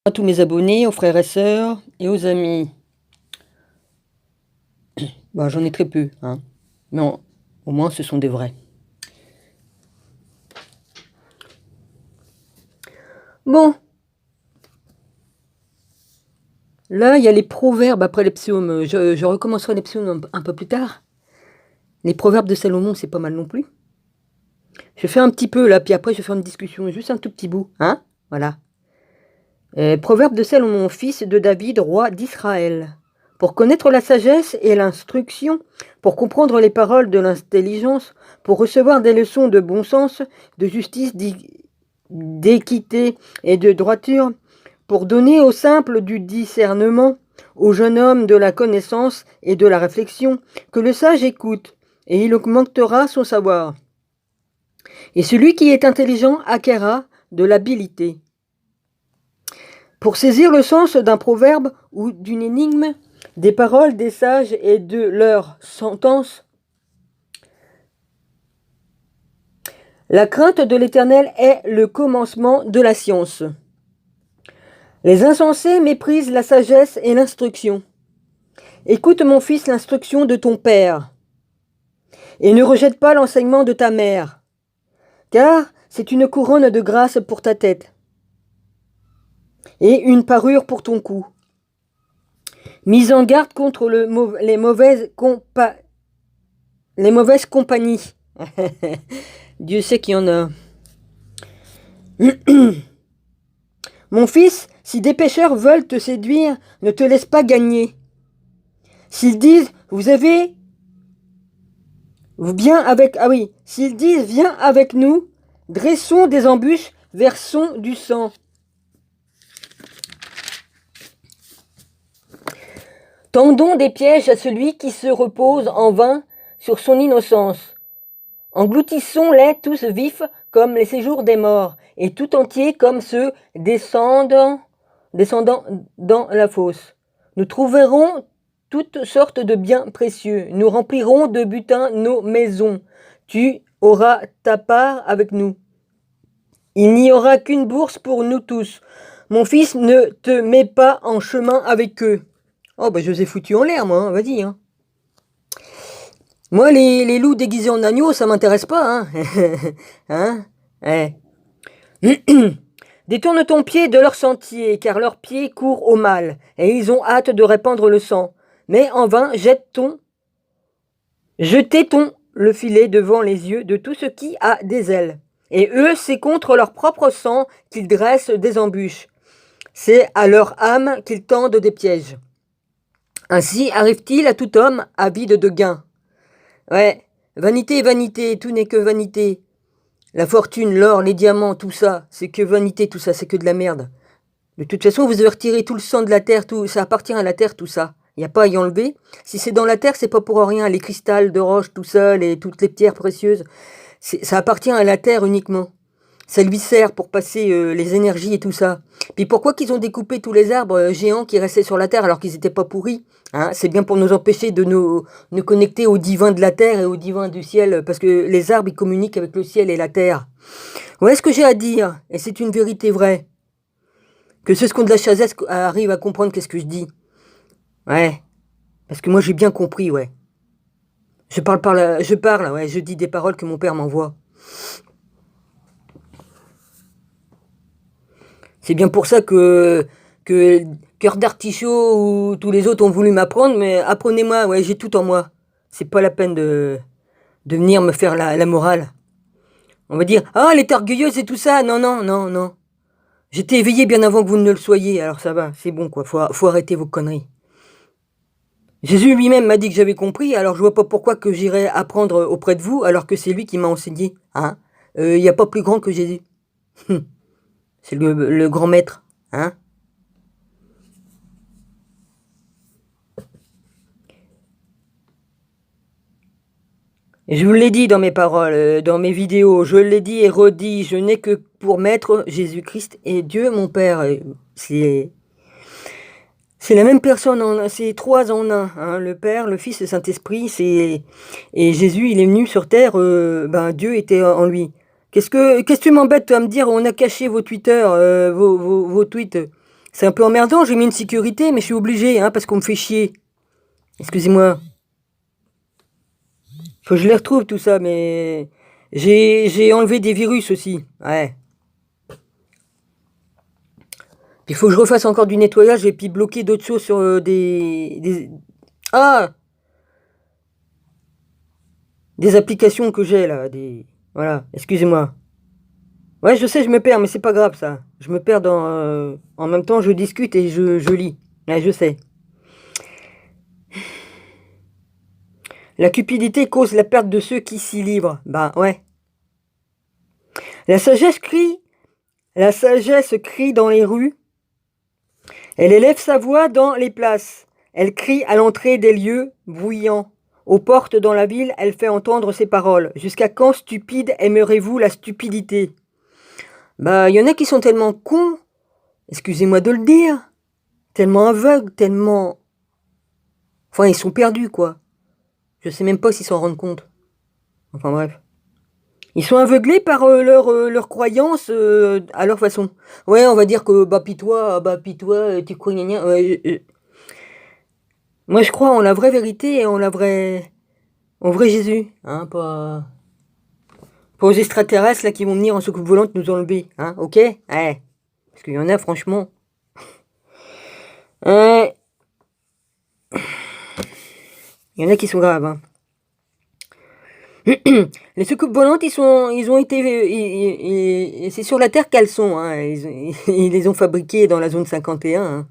À tous mes abonnés, aux frères et sœurs et aux amis. Bah, j'en ai très peu, hein. Mais au moins ce sont des vrais. Bon. Là, il y a les proverbes après les psaumes. Je recommencerai les psaumes un peu plus tard. Les proverbes de Salomon, c'est pas mal non plus. Je fais un petit peu là, puis après je vais faire une discussion, juste un tout petit bout, hein. Voilà. Proverbe de Salomon, fils de David, roi d'Israël. Pour connaître la sagesse et l'instruction, pour comprendre les paroles de l'intelligence, pour recevoir des leçons de bon sens, de justice, d'équité et de droiture, pour donner aux simples du discernement, au jeune homme de la connaissance et de la réflexion, que le sage écoute, et il augmentera son savoir. Et celui qui est intelligent acquerra de l'habileté. Pour saisir le sens d'un proverbe ou d'une énigme, des paroles des sages et de leurs sentences, la crainte de l'Éternel est le commencement de la science. Les insensés méprisent la sagesse et l'instruction. Écoute, mon fils, l'instruction de ton père, et ne rejette pas l'enseignement de ta mère, car c'est une couronne de grâce pour ta tête, et une parure pour ton cou. Mise en garde contre les mauvaises compagnies. Dieu sait qu'il y en a. Mon fils, si des pécheurs veulent te séduire, ne te laisse pas gagner. S'ils disent, s'ils disent, viens avec nous, dressons des embûches, versons du sang. Tendons des pièges à celui qui se repose en vain sur son innocence. Engloutissons-les tous vifs comme les séjours des morts, et tout entiers comme ceux descendant dans la fosse. Nous trouverons toutes sortes de biens précieux. Nous remplirons de butin nos maisons. Tu auras ta part avec nous. Il n'y aura qu'une bourse pour nous tous. Mon fils, ne te mets pas en chemin avec eux. Oh, bah, je les ai foutus en l'air, moi, hein, vas-y, hein. Moi, les loups déguisés en agneaux, ça m'intéresse pas, hein. Hein? Détourne ton pied de leur sentier, car leurs pieds courent au mal, et ils ont hâte de répandre le sang. Mais en vain, jetez-ton le filet devant les yeux de tout ce qui a des ailes. Et eux, c'est contre leur propre sang qu'ils dressent des embûches. C'est à leur âme qu'ils tendent des pièges. Ainsi arrive-t-il à tout homme avide de gain. Ouais, vanité, vanité, tout n'est que vanité. La fortune, l'or, les diamants, tout ça, c'est que vanité, tout ça, c'est que de la merde. De toute façon, vous avez retiré tout le sang de la terre, tout ça appartient à la terre, tout ça. Il n'y a pas à y enlever. Si c'est dans la terre, c'est pas pour rien. Les cristals de roche, tout ça, toutes les pierres précieuses, ça appartient à la terre uniquement. Ça lui sert pour passer les énergies et tout ça. Puis pourquoi qu'ils ont découpé tous les arbres géants qui restaient sur la terre alors qu'ils n'étaient pas pourris, hein? C'est bien pour nous empêcher de nous connecter au divin de la terre et au divin du ciel, parce que les arbres, ils communiquent avec le ciel et la terre. Ouais, ce que j'ai à dire, et c'est une vérité vraie, que ceux qui ont de la sagesse arrivent à comprendre qu'est-ce que je dis. Ouais, parce que moi j'ai bien compris, ouais. Je dis des paroles que mon père m'envoie. C'est bien pour ça que Cœur d'Artichaut ou tous les autres ont voulu m'apprendre, mais apprenez-moi, ouais, j'ai tout en moi. C'est pas la peine de venir me faire la morale. On va dire, ah, elle est orgueilleuse et tout ça. Non, non, non, non. J'étais éveillé bien avant que vous ne le soyez, alors ça va, c'est bon, quoi. Faut arrêter vos conneries. Jésus lui-même m'a dit que j'avais compris, alors je vois pas pourquoi que j'irais apprendre auprès de vous, alors que c'est lui qui m'a enseigné. Hein? Y a pas plus grand que Jésus. C'est le grand maître. Hein? Je vous l'ai dit dans mes paroles, dans mes vidéos, je l'ai dit et redit, je n'ai que pour maître Jésus-Christ et Dieu mon Père. C'est la même personne, c'est trois en un, hein, le Père, le Fils et le Saint-Esprit. Et Jésus, il est venu sur terre, Dieu était en lui. Qu'est-ce que tu m'embêtes à me dire, on a caché vos Twitter, vos tweets. C'est un peu emmerdant, j'ai mis une sécurité, mais je suis obligé, hein, parce qu'on me fait chier. Excusez-moi. Faut que je les retrouve tout ça, mais... J'ai enlevé des virus aussi, ouais. Il faut que je refasse encore du nettoyage et puis bloquer d'autres choses sur Ah! Des applications que j'ai là, Voilà, excusez-moi. Ouais, je sais, je me perds, mais c'est pas grave ça. Je me perds dans... En même temps, je discute et je lis. Ouais, je sais. La cupidité cause la perte de ceux qui s'y livrent. Bah ouais. La sagesse crie dans les rues. Elle élève sa voix dans les places. Elle crie à l'entrée des lieux bruyants. Aux portes dans la ville, elle fait entendre ses paroles. Jusqu'à quand, stupide, aimerez-vous la stupidité? Bah, il y en a qui sont tellement cons, excusez-moi de le dire, tellement aveugles, tellement... Enfin, ils sont perdus, quoi. Je sais même pas s'ils s'en rendent compte. Enfin, bref. Ils sont aveuglés par leur croyance à leur façon. Ouais, on va dire que, bah, pis toi, tu crois, gna gna. Ouais, moi, je crois en la vraie vérité et en vrai Jésus, hein, pas aux extraterrestres, là, qui vont venir en soucoupe volante nous enlever, hein, ok? Ouais. Parce qu'il y en a, franchement. Ouais. Il y en a qui sont graves, hein. Les soucoupes volantes, ils ont été, c'est sur la Terre qu'elles sont, hein. Ils les ont fabriquées dans la zone 51, hein.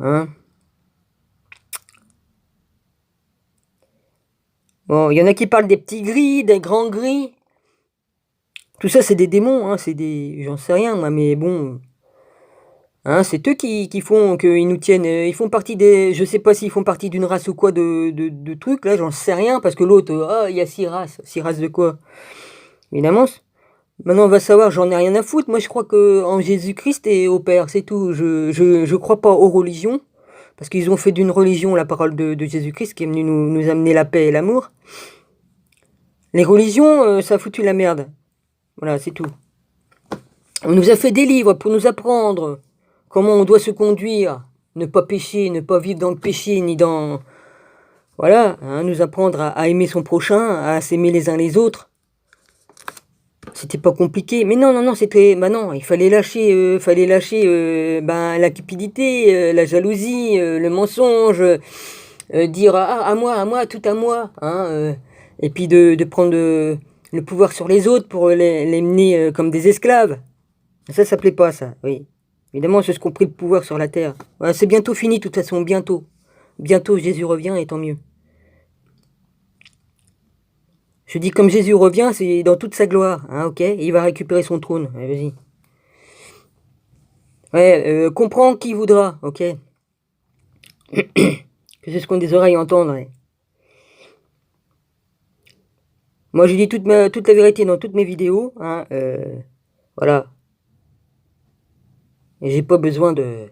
Hein. Bon, il y en a qui parlent des petits gris, des grands gris. Tout ça, c'est des démons, hein. J'en sais rien, moi, mais bon. Hein, c'est eux qui font qu'ils nous tiennent. Ils font partie des. Je sais pas s'ils font partie d'une race ou quoi de trucs, là, j'en sais rien, parce que l'autre, il y a 6 races. 6 races de quoi? Évidemment. Maintenant, on va savoir, j'en ai rien à foutre. Moi, je crois que en Jésus-Christ et au Père, c'est tout. Je crois pas aux religions, parce qu'ils ont fait d'une religion la parole de Jésus-Christ qui est venu nous amener la paix et l'amour. Les religions, ça a foutu la merde. Voilà, c'est tout. On nous a fait des livres pour nous apprendre comment on doit se conduire, ne pas pécher, ne pas vivre dans le péché, ni dans... Voilà, hein, nous apprendre à aimer son prochain, à s'aimer les uns les autres. C'était pas compliqué. Mais non, c'était... Bah non, il fallait lâcher, ben, la cupidité, la jalousie, le mensonge, dire à moi, tout à moi. Hein, et puis de prendre le pouvoir sur les autres pour les mener comme des esclaves. Ça plaît pas, ça, oui. Évidemment, c'est ce qu'on pris le pouvoir sur la terre. Ouais, c'est bientôt fini, de toute façon, bientôt. Bientôt, Jésus revient, et tant mieux. Je dis comme Jésus revient, c'est dans toute sa gloire, hein, ok? Il va récupérer son trône, ouais, vas-y. Ouais, comprends qui voudra, ok? Que c'est ce qu'ont des oreilles entendre, ouais. Moi, je dis toute la vérité dans toutes mes vidéos, hein, voilà. Et j'ai pas besoin de...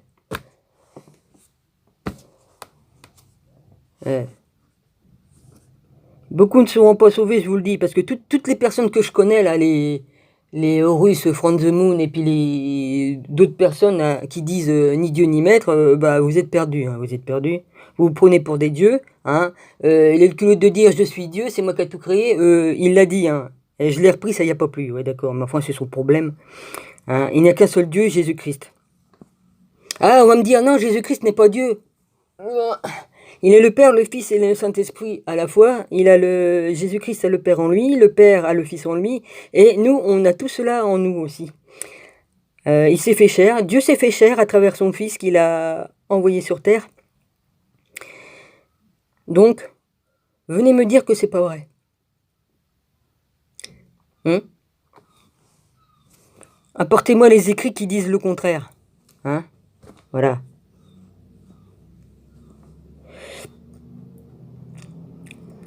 Beaucoup ne seront pas sauvés, je vous le dis, parce que toutes les personnes que je connais, là, les Horus, From the Moon, et puis d'autres personnes là, qui disent ni Dieu ni maître, bah vous êtes perdus, hein, vous êtes perdus. Vous vous prenez pour des dieux, hein. Il a le culot de dire je suis Dieu, c'est moi qui ai tout créé, il l'a dit, hein. Et je l'ai repris, ça y a pas plus, ouais d'accord, mais enfin c'est son problème. Hein. Il n'y a qu'un seul Dieu, Jésus-Christ. Ah, on va me dire non, Jésus-Christ n'est pas Dieu. Il est le Père, le Fils et le Saint-Esprit à la fois. Jésus-Christ a le Père en lui, le Père a le Fils en lui, et nous, on a tout cela en nous aussi. Il s'est fait chair, Dieu s'est fait chair à travers son Fils qu'il a envoyé sur terre. Donc, venez me dire que c'est pas vrai. Apportez-moi les écrits qui disent le contraire. Hein? Voilà.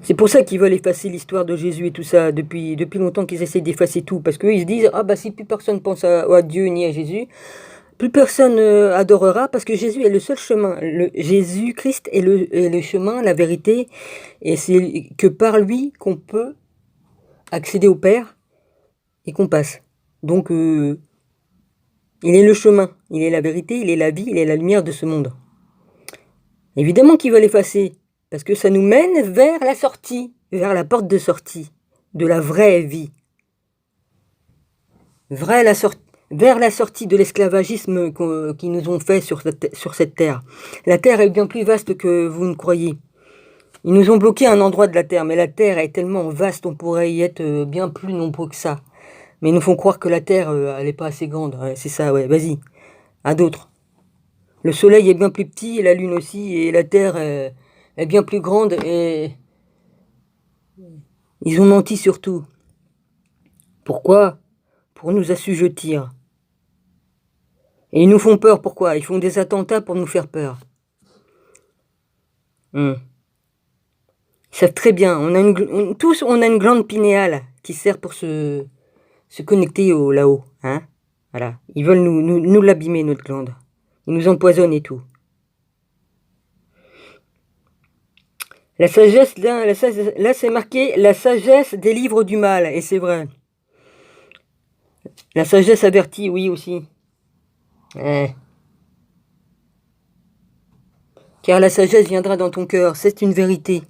C'est pour ça qu'ils veulent effacer l'histoire de Jésus et tout ça, depuis longtemps qu'ils essaient d'effacer tout, parce qu'eux ils se disent, ah bah si plus personne pense à Dieu ni à Jésus, plus personne adorera, parce que Jésus est le seul chemin, Jésus-Christ est le chemin, la vérité, et c'est que par lui qu'on peut accéder au Père, et qu'on passe. Donc, Il est le chemin, il est la vérité, il est la vie, il est la lumière de ce monde. Évidemment qu'il va l'effacer, parce que ça nous mène vers la sortie, vers la porte de sortie, de la vraie vie. Vers la sortie de l'esclavagisme qu'ils nous ont fait sur cette terre. La terre est bien plus vaste que vous ne croyez. Ils nous ont bloqué un endroit de la terre, mais la terre est tellement vaste, on pourrait y être bien plus nombreux que ça. Mais ils nous font croire que la terre, elle n'est pas assez grande. Ouais, c'est ça, ouais, vas-y, à d'autres. Le soleil est bien plus petit, et la lune aussi, et la terre est bien plus grande, et ils ont menti surtout. Pourquoi? Pour nous assujettir. Et ils nous font peur, pourquoi? Ils font des attentats pour nous faire peur. Ils savent très bien, tous on a une glande pinéale qui sert pour se connecter là-haut. Hein, voilà. Ils veulent nous l'abîmer, notre glande. Ils nous empoisonnent et tout. La sagesse, là c'est marqué, la sagesse délivre du mal, et c'est vrai. La sagesse avertit, oui aussi. Car la sagesse viendra dans ton cœur, c'est une vérité.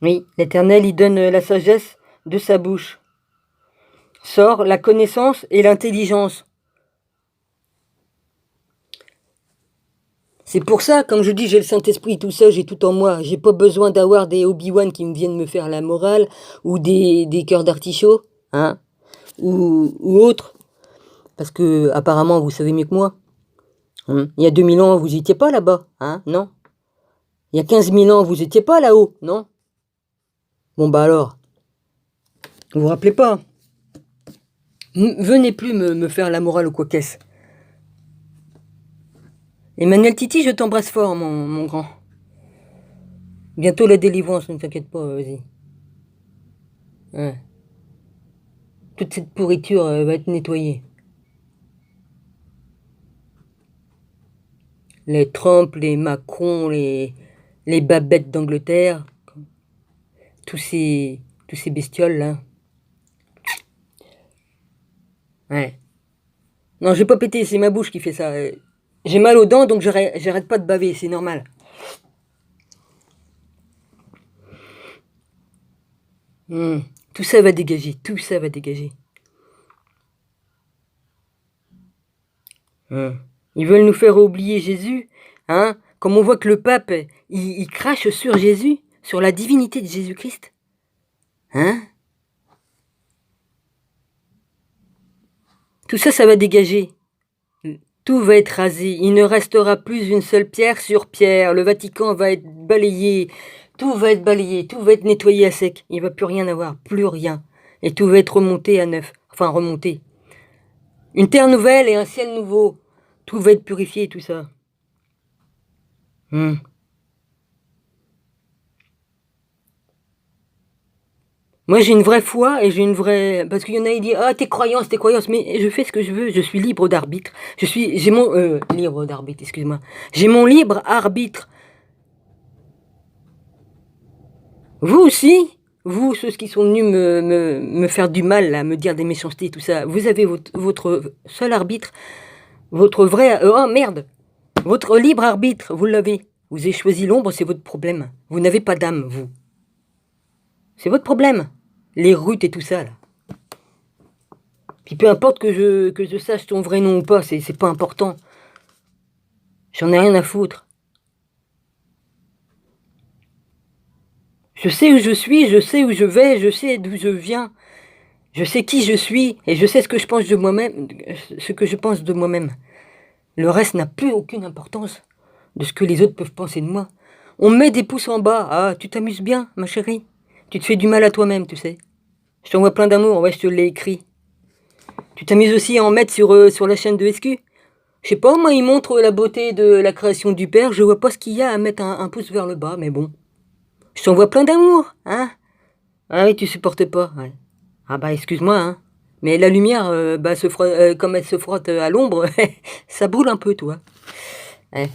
Oui, l'Éternel y donne la sagesse de sa bouche. Sort la connaissance et l'intelligence. C'est pour ça, comme je dis, j'ai le Saint-Esprit, tout ça, j'ai tout en moi. J'ai pas besoin d'avoir des Obi-Wan qui me viennent me faire la morale, ou des cœurs d'artichaut, hein, ou autres. Parce que, apparemment, vous savez mieux que moi. Il y a 2000 ans, vous étiez pas là-bas, hein, non? Il y a 15 000 ans, vous étiez pas là-haut, non? Bon, bah alors, vous vous rappelez pas? Venez plus me faire la morale ou quoi qu'est-ce. Emmanuel Titi, je t'embrasse fort, mon grand. Bientôt la délivrance, ne t'inquiète pas, vas-y. Ouais. Toute cette pourriture va être nettoyée. Les Trump, les Macron, les Babettes d'Angleterre, tous ces bestioles là. Ouais. Non, j'ai pas pété, c'est ma bouche qui fait ça. J'ai mal aux dents, donc j'arrête pas de baver, c'est normal. Tout ça va dégager, tout ça va dégager. Ils veulent nous faire oublier Jésus, hein? Comme on voit que le pape, il crache sur Jésus, sur la divinité de Jésus-Christ. Hein? Tout ça, ça va dégager. Tout va être rasé. Il ne restera plus une seule pierre sur pierre. Le Vatican va être balayé. Tout va être balayé. Tout va être nettoyé à sec. Il ne va plus rien avoir. Plus rien. Et tout va être remonté à neuf. Enfin, remonté. Une terre nouvelle et un ciel nouveau. Tout va être purifié, tout ça. Moi, j'ai une vraie foi et j'ai une vraie... Parce qu'il y en a, ils disent, ah, tes croyances. Mais je fais ce que je veux. Je suis libre d'arbitre. J'ai mon... libre d'arbitre, excuse-moi. J'ai mon libre arbitre. Vous aussi, vous, ceux qui sont venus me faire du mal, là, me dire des méchancetés, tout ça, vous avez votre seul arbitre, votre vrai... oh merde! Votre libre arbitre, vous l'avez. Vous avez choisi l'ombre, c'est votre problème. Vous n'avez pas d'âme, vous. C'est votre problème. Les rutes et tout ça, là. Puis peu importe que je sache ton vrai nom ou pas, c'est pas important. J'en ai rien à foutre. Je sais où je suis, je sais où je vais, je sais d'où je viens. Je sais qui je suis et je sais ce que je pense de moi-même. Le reste n'a plus aucune importance de ce que les autres peuvent penser de moi. On me met des pouces en bas. Ah, tu t'amuses bien, ma chérie. Tu te fais du mal à toi-même, tu sais. Je t'envoie plein d'amour, ouais, je te l'ai écrit. Tu t'amuses aussi à en mettre sur la chaîne de SQ. Je sais pas, moi, il montre la beauté de la création du Père. Je vois pas ce qu'il y a à mettre un pouce vers le bas, mais bon. Je t'envoie plein d'amour, hein. Ah oui, tu supportes pas, ouais. Ah bah, excuse-moi, hein. Mais la lumière, comme elle se frotte à l'ombre, ça brûle un peu, toi. Ouais.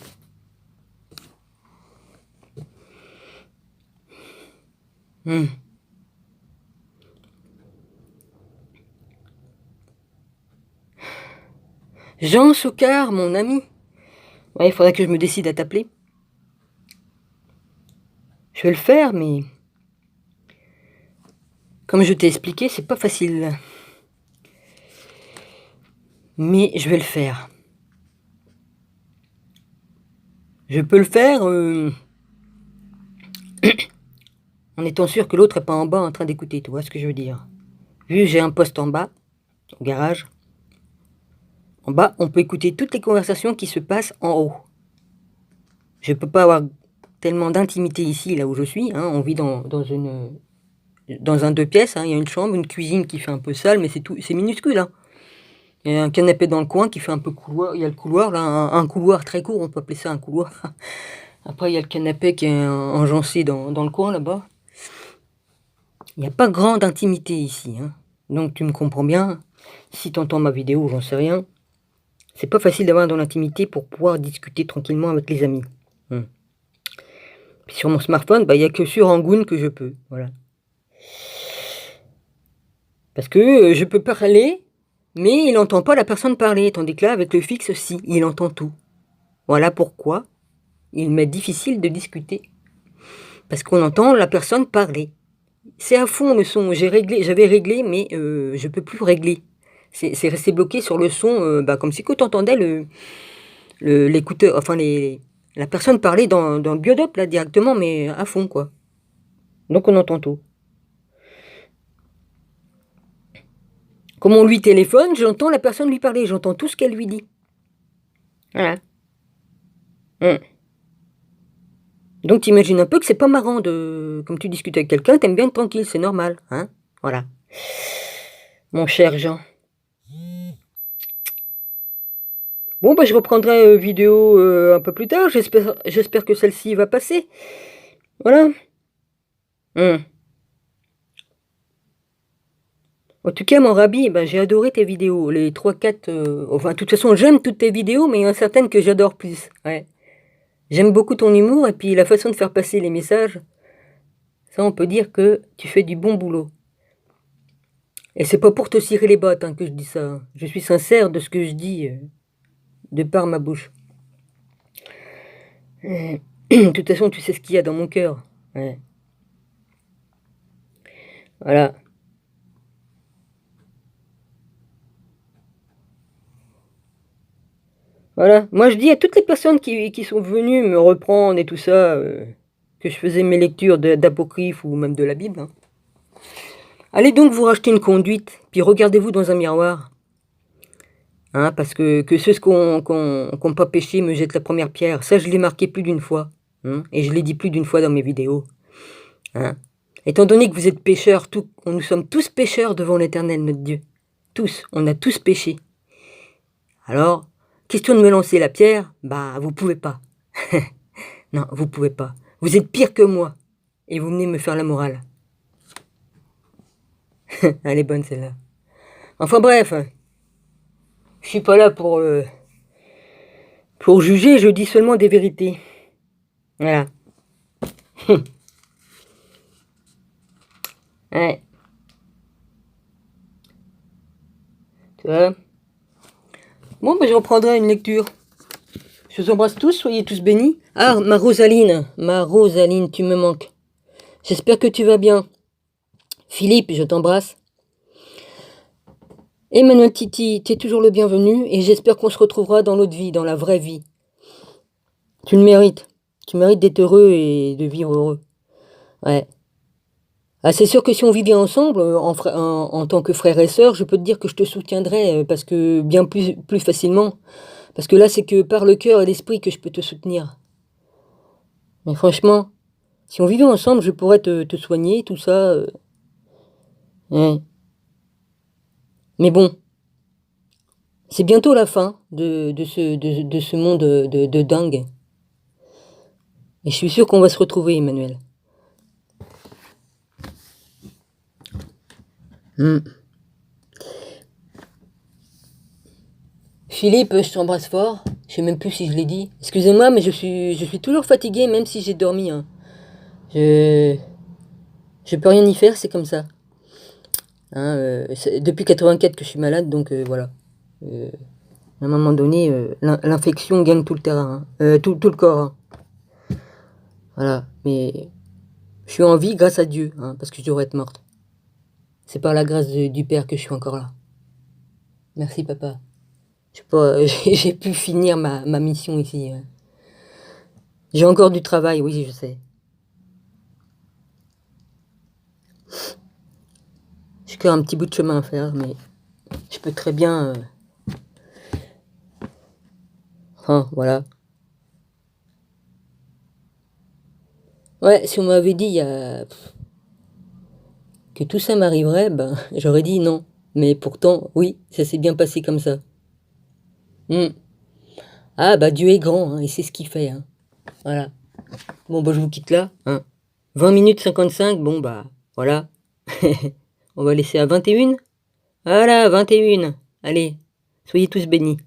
Jean Socard, mon ami. Ouais, il faudrait que je me décide à t'appeler. Je vais le faire, mais comme je t'ai expliqué, c'est pas facile. Mais je vais le faire. Je peux le faire en étant sûr que l'autre n'est pas en bas en train d'écouter, tu vois ce que je veux dire. Vu que j'ai un poste en bas, au garage, en bas, on peut écouter toutes les conversations qui se passent en haut. Je peux pas avoir tellement d'intimité ici, là où je suis. Hein. On vit dans un 2 pièces. Hein. Il y a une chambre, une cuisine qui fait un peu sale, mais c'est tout, c'est minuscule. Hein. Il y a un canapé dans le coin qui fait un peu couloir. Il y a le couloir, là, un couloir très court, on peut appeler ça un couloir. Après, il y a le canapé qui est enjancé dans le coin, là-bas. Il n'y a pas grande intimité ici. Hein. Donc, tu me comprends bien. Si tu entends ma vidéo, j'en sais rien. C'est pas facile d'avoir de l'intimité pour pouvoir discuter tranquillement avec les amis. Puis sur mon smartphone, il n'y a que sur Angoon que je peux. Voilà. Parce que je peux parler, mais il n'entend pas la personne parler. Tandis que là, avec le fixe, si, il entend tout. Voilà pourquoi il m'est difficile de discuter. Parce qu'on entend la personne parler. C'est à fond le son. J'avais réglé, mais je peux plus régler. C'est resté bloqué sur le son, comme si tu entendais l'écouteur, enfin la personne parler dans le biodop là directement, mais à fond quoi. Donc on entend tout. Comme on lui téléphone, j'entends la personne lui parler, j'entends tout ce qu'elle lui dit. Voilà. Donc t'imagines un peu que c'est pas marrant comme tu discutes avec quelqu'un, t'aimes bien être tranquille, c'est normal, hein. Voilà. Mon cher Jean. Bon, je reprendrai vidéo un peu plus tard. J'espère que celle-ci va passer. Voilà. En tout cas, mon Rabbi, j'ai adoré tes vidéos. Les 3-4... enfin, de toute façon, j'aime toutes tes vidéos, mais il y en a certaines que j'adore plus. Ouais. J'aime beaucoup ton humour et puis la façon de faire passer les messages. Ça, on peut dire que tu fais du bon boulot. Et c'est pas pour te cirer les bottes que je dis ça. Je suis sincère de ce que je dis, de par ma bouche. De toute façon, tu sais ce qu'il y a dans mon cœur. Ouais. Voilà. Voilà. Moi, je dis à toutes les personnes qui sont venues me reprendre et tout ça, que je faisais mes lectures d'apocryphes ou même de la Bible. Hein. Allez donc vous racheter une conduite, puis regardez-vous dans un miroir. Hein, parce que ceux qui n'ont pas péché me jettent la première pierre. Ça, je l'ai marqué plus d'une fois. Hein, et je l'ai dit plus d'une fois dans mes vidéos. Hein. Étant donné que vous êtes pécheurs, nous sommes tous pécheurs devant l'Éternel, notre Dieu. Tous, on a tous péché. Alors, question de me lancer la pierre, vous pouvez pas. Non, vous pouvez pas. Vous êtes pire que moi. Et vous venez me faire la morale. Elle est bonne celle-là. Enfin bref, je suis pas là pour juger, je dis seulement des vérités. Voilà. Ouais. Tu vois. Bon, je reprendrai une lecture. Je vous embrasse tous, soyez tous bénis. Ah, ma Rosaline, tu me manques. J'espère que tu vas bien. Philippe, je t'embrasse. Emmanuel Titi, tu es toujours le bienvenu et j'espère qu'on se retrouvera dans l'autre vie, dans la vraie vie. Tu le mérites. Tu mérites d'être heureux et de vivre heureux. Ouais. Ah, c'est sûr que si on vivait ensemble, en tant que frère et sœur, je peux te dire que je te soutiendrai, parce que bien plus facilement. Parce que là, c'est que par le cœur et l'esprit que je peux te soutenir. Mais franchement, si on vivait ensemble, je pourrais te soigner, tout ça. Ouais. Mais bon, c'est bientôt la fin de ce monde de dingue. Et je suis sûr qu'on va se retrouver, Emmanuel. Philippe, je t'embrasse fort. Je sais même plus si je l'ai dit. Excusez-moi, mais je suis toujours fatigué, même si j'ai dormi. Hein. Je peux rien y faire, c'est comme ça. Hein, depuis 84 que je suis malade, donc voilà. À un moment donné, l'infection gagne tout le terrain, hein. Tout le corps, hein. Voilà, mais je suis en vie grâce à Dieu, hein, parce que je devrais être morte. C'est par la grâce du Père que je suis encore là. Merci papa. Je sais pas, j'ai pu finir ma mission ici. J'ai encore du travail, oui, je sais. J'ai encore un petit bout de chemin à faire, mais je peux très bien... Enfin, voilà. Ouais, si on m'avait dit que tout ça m'arriverait, ben, j'aurais dit non. Mais pourtant, oui, ça s'est bien passé comme ça. Hmm. Ah, bah Dieu est grand, hein, et c'est ce qu'il fait, hein. Voilà. Bon, bah je vous quitte là, hein. 20 minutes 55, bon, bah, voilà. On va laisser à 21. Voilà, 21. Allez, soyez tous bénis.